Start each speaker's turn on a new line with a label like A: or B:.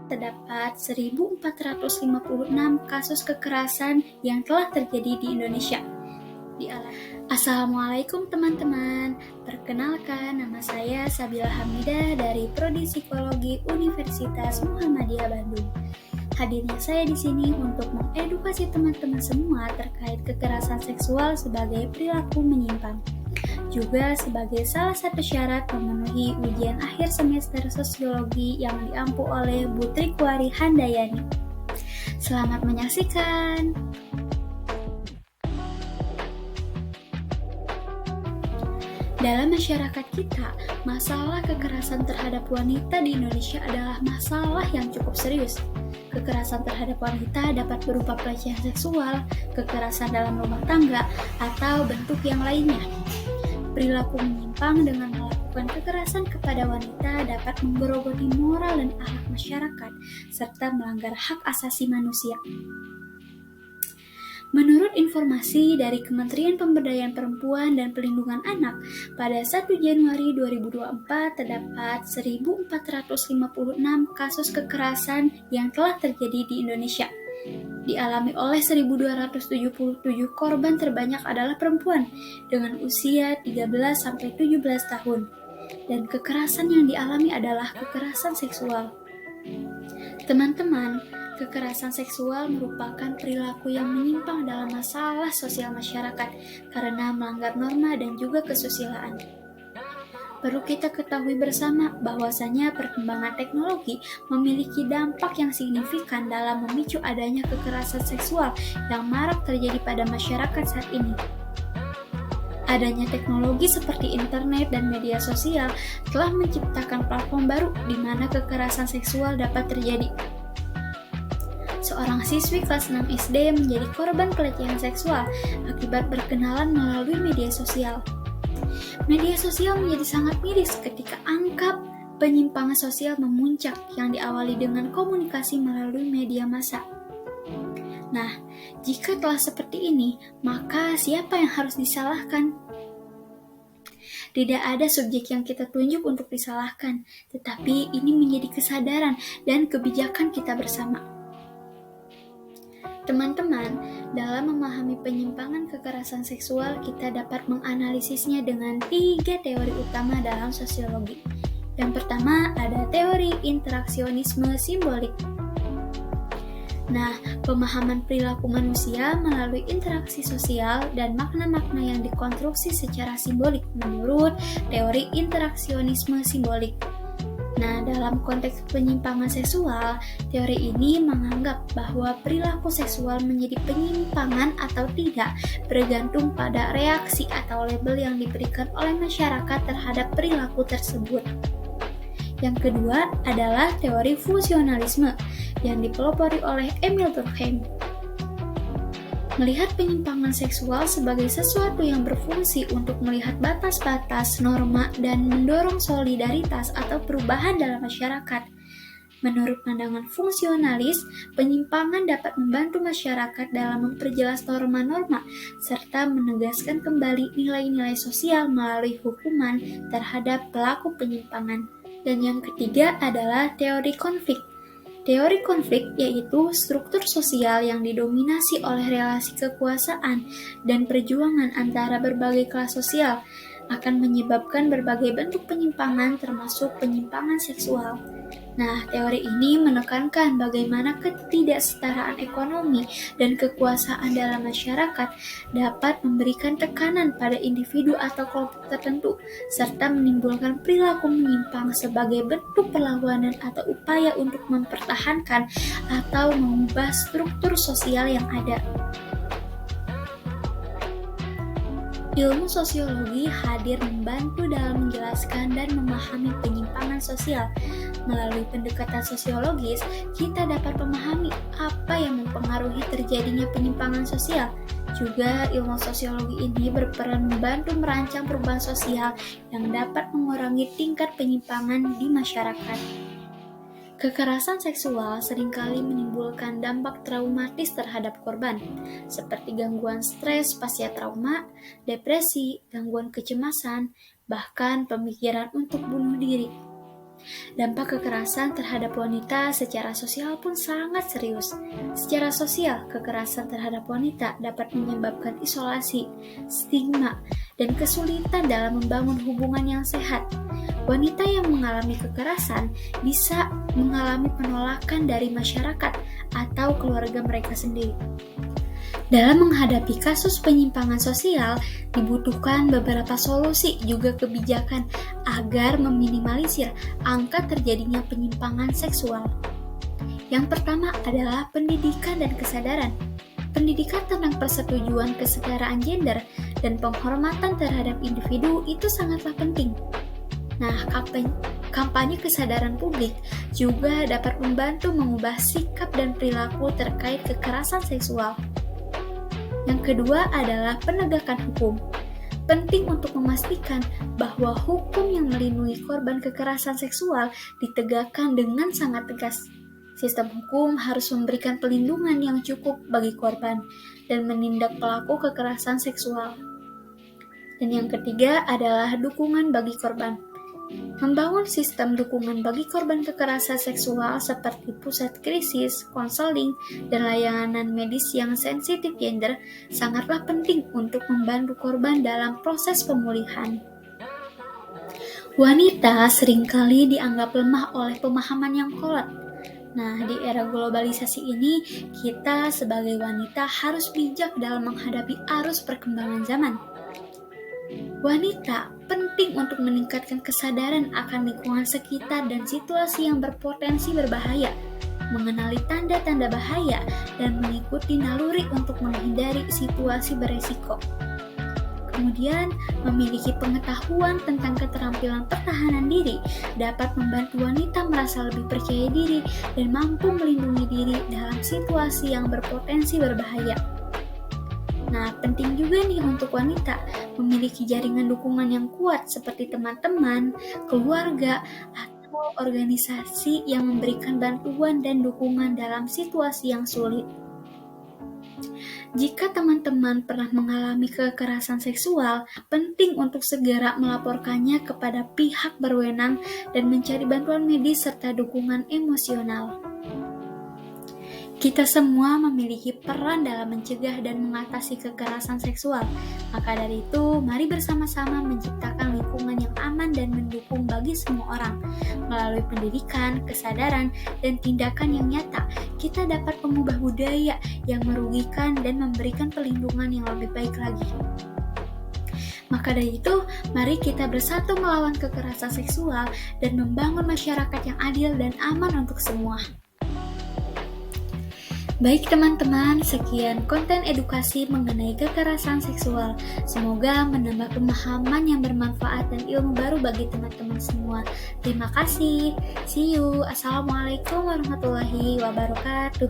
A: terdapat 1.456 kasus kekerasan yang telah terjadi di Indonesia. Assalamualaikum teman-teman, perkenalkan nama saya Sabila Hamidah dari Prodi Psikologi Universitas Muhammadiyah Bandung. Hadirnya saya di sini untuk mengedukasi teman-teman semua terkait kekerasan seksual sebagai perilaku menyimpang, juga sebagai salah satu syarat memenuhi ujian akhir semester sosiologi yang diampu oleh Bu Trikwari Handayani. Selamat menyaksikan. Dalam masyarakat kita, masalah kekerasan terhadap wanita di Indonesia adalah masalah yang cukup serius. Kekerasan terhadap wanita dapat berupa pelecehan seksual, kekerasan dalam rumah tangga, atau bentuk yang lainnya. Perilaku menyimpang dengan melakukan kekerasan kepada wanita dapat menggerogoti moral dan akhlak masyarakat, serta melanggar hak asasi manusia. Menurut informasi dari Kementerian Pemberdayaan Perempuan dan Perlindungan Anak, pada 1 Januari 2024 terdapat 1.456 kasus kekerasan yang telah terjadi di Indonesia. Dialami oleh 1.277 korban, terbanyak adalah perempuan dengan usia 13-17 tahun. Dan kekerasan yang dialami adalah kekerasan seksual. Teman-teman, kekerasan seksual merupakan perilaku yang menyimpang dalam masalah sosial masyarakat karena melanggar norma dan juga kesusilaan. Perlu kita ketahui bersama bahwasanya perkembangan teknologi memiliki dampak yang signifikan dalam memicu adanya kekerasan seksual yang marak terjadi pada masyarakat saat ini. Adanya teknologi seperti internet dan media sosial telah menciptakan platform baru di mana kekerasan seksual dapat terjadi. Seorang siswi kelas 6 SD menjadi korban pelecehan seksual akibat berkenalan melalui media sosial. Media sosial menjadi sangat miris ketika angka penyimpangan sosial memuncak yang diawali dengan komunikasi melalui media massa. Nah, jika telah seperti ini, maka siapa yang harus disalahkan? Tidak ada subjek yang kita tunjuk untuk disalahkan, tetapi ini menjadi kesadaran dan kebijakan kita bersama. Teman-teman, dalam memahami penyimpangan kekerasan seksual, kita dapat menganalisisnya dengan 3 teori utama dalam sosiologi. Yang pertama, ada teori interaksionisme simbolik. Nah, pemahaman perilaku manusia melalui interaksi sosial dan makna-makna yang dikonstruksi secara simbolik menurut teori interaksionisme simbolik. Nah, dalam konteks penyimpangan seksual, teori ini menganggap bahwa perilaku seksual menjadi penyimpangan atau tidak bergantung pada reaksi atau label yang diberikan oleh masyarakat terhadap perilaku tersebut. Yang kedua adalah teori fungsionalisme yang dipelopori oleh Emil Durkheim. Melihat penyimpangan seksual sebagai sesuatu yang berfungsi untuk melihat batas-batas, norma, dan mendorong solidaritas atau perubahan dalam masyarakat. Menurut pandangan fungsionalis, penyimpangan dapat membantu masyarakat dalam memperjelas norma-norma serta menegaskan kembali nilai-nilai sosial melalui hukuman terhadap pelaku penyimpangan. Dan yang ketiga adalah teori konflik. Teori konflik yaitu struktur sosial yang didominasi oleh relasi kekuasaan dan perjuangan antara berbagai kelas sosial akan menyebabkan berbagai bentuk penyimpangan termasuk penyimpangan seksual. Nah, teori ini menekankan bagaimana ketidaksetaraan ekonomi dan kekuasaan dalam masyarakat dapat memberikan tekanan pada individu atau kelompok tertentu, serta menimbulkan perilaku menyimpang sebagai bentuk perlawanan atau upaya untuk mempertahankan atau mengubah struktur sosial yang ada. Ilmu sosiologi hadir membantu dalam menjelaskan dan memahami penyimpangan sosial. Melalui pendekatan sosiologis, kita dapat memahami apa yang mempengaruhi terjadinya penyimpangan sosial. Juga ilmu sosiologi ini berperan membantu merancang perubahan sosial yang dapat mengurangi tingkat penyimpangan di masyarakat. Kekerasan seksual seringkali menimbulkan dampak traumatis terhadap korban, seperti gangguan stres pasca trauma, depresi, gangguan kecemasan, bahkan pemikiran untuk bunuh diri. Dampak kekerasan terhadap wanita secara sosial pun sangat serius. Secara sosial, kekerasan terhadap wanita dapat menyebabkan isolasi, stigma, dan kesulitan dalam membangun hubungan yang sehat. Wanita yang mengalami kekerasan bisa mengalami penolakan dari masyarakat atau keluarga mereka sendiri. Dalam menghadapi kasus penyimpangan sosial, dibutuhkan beberapa solusi juga kebijakan agar meminimalisir angka terjadinya penyimpangan seksual. Yang pertama adalah pendidikan dan kesadaran. Pendidikan tentang persetujuan kesetaraan gender dan penghormatan terhadap individu itu sangatlah penting. Nah, kampanye kesadaran publik juga dapat membantu mengubah sikap dan perilaku terkait kekerasan seksual. Yang kedua adalah penegakan hukum. Penting untuk memastikan bahwa hukum yang melindungi korban kekerasan seksual ditegakkan dengan sangat tegas. Sistem hukum harus memberikan pelindungan yang cukup bagi korban dan menindak pelaku kekerasan seksual. Dan yang ketiga adalah dukungan bagi korban. Membangun sistem dukungan bagi korban kekerasan seksual seperti pusat krisis, konseling, dan layanan medis yang sensitif gender sangatlah penting untuk membantu korban dalam proses pemulihan. Wanita seringkali dianggap lemah oleh pemahaman yang kolot. Nah, di era globalisasi ini, kita sebagai wanita harus bijak dalam menghadapi arus perkembangan zaman. Wanita penting untuk meningkatkan kesadaran akan lingkungan sekitar dan situasi yang berpotensi berbahaya, mengenali tanda-tanda bahaya, dan mengikuti naluri untuk menghindari situasi beresiko. Kemudian, memiliki pengetahuan tentang keterampilan pertahanan diri dapat membantu wanita merasa lebih percaya diri dan mampu melindungi diri dalam situasi yang berpotensi berbahaya. Nah, penting juga nih untuk wanita memiliki jaringan dukungan yang kuat seperti teman-teman, keluarga, atau organisasi yang memberikan bantuan dan dukungan dalam situasi yang sulit. Jika teman-teman pernah mengalami kekerasan seksual, penting untuk segera melaporkannya kepada pihak berwenang dan mencari bantuan medis serta dukungan emosional. Kita semua memiliki peran dalam mencegah dan mengatasi kekerasan seksual. Maka dari itu, mari bersama-sama menciptakan lingkungan yang aman dan mendukung bagi semua orang. Melalui pendidikan, kesadaran, dan tindakan yang nyata, kita dapat mengubah budaya yang merugikan dan memberikan perlindungan yang lebih baik lagi. Maka dari itu, mari kita bersatu melawan kekerasan seksual dan membangun masyarakat yang adil dan aman untuk semua. Baik teman-teman, sekian konten edukasi mengenai kekerasan seksual. Semoga menambah pemahaman yang bermanfaat dan ilmu baru bagi teman-teman semua. Terima kasih. See you. Assalamualaikum warahmatullahi wabarakatuh.